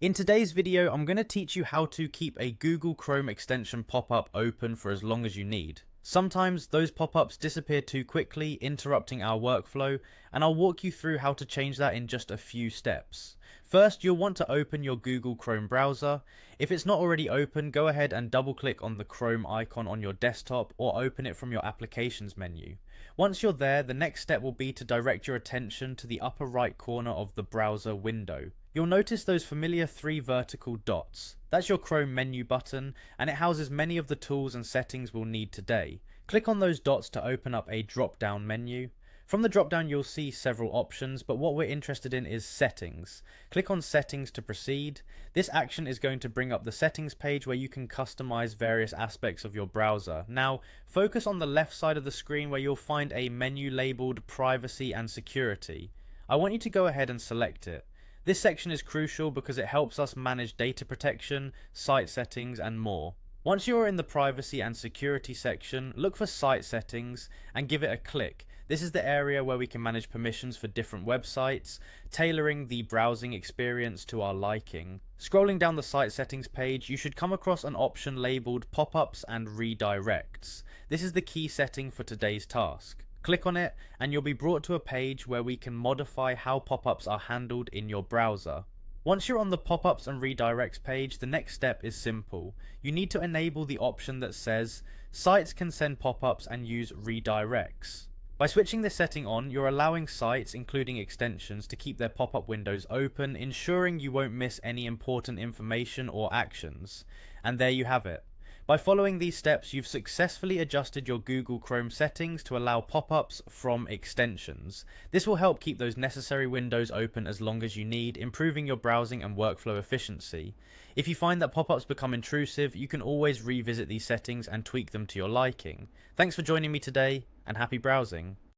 In today's video, I'm going to teach you how to keep a Google Chrome extension pop-up open for as long as you need. Sometimes those pop-ups disappear too quickly, interrupting our workflow, and I'll walk you through how to change that in just a few steps. First, you'll want to open your Google Chrome browser. If it's not already open, go ahead and double-click on the Chrome icon on your desktop or open it from your Applications menu. Once you're there, the next step will be to direct your attention to the upper right corner of the browser window. You'll notice those familiar three vertical dots. That's your Chrome menu button, and it houses many of the tools and settings we'll need today. Click on those dots to open up a drop-down menu. From the drop-down you'll see several options, but what we're interested in is Settings. Click on Settings to proceed. This action is going to bring up the settings page where you can customize various aspects of your browser. Now, focus on the left side of the screen where you'll find a menu labeled Privacy and Security. I want you to go ahead and select it. This section is crucial because it helps us manage data protection, site settings, and more. Once you are in the privacy and security section, look for site settings and give it a click. This is the area where we can manage permissions for different websites, tailoring the browsing experience to our liking. Scrolling down the site settings page, you should come across an option labeled Pop-ups and Redirects. This is the key setting for today's task. Click on it and you'll be brought to a page where we can modify how pop-ups are handled in your browser. Once you're on the pop-ups and redirects page, the next step is simple. You need to enable the option that says sites can send pop-ups and use redirects. By switching this setting on, you're allowing sites, including extensions, to keep their pop-up windows open, ensuring you won't miss any important information or actions. And there you have it. By following these steps, you've successfully adjusted your Google Chrome settings to allow pop-ups from extensions. This will help keep those necessary windows open as long as you need, improving your browsing and workflow efficiency. If you find that pop-ups become intrusive, you can always revisit these settings and tweak them to your liking. Thanks for joining me today, and happy browsing.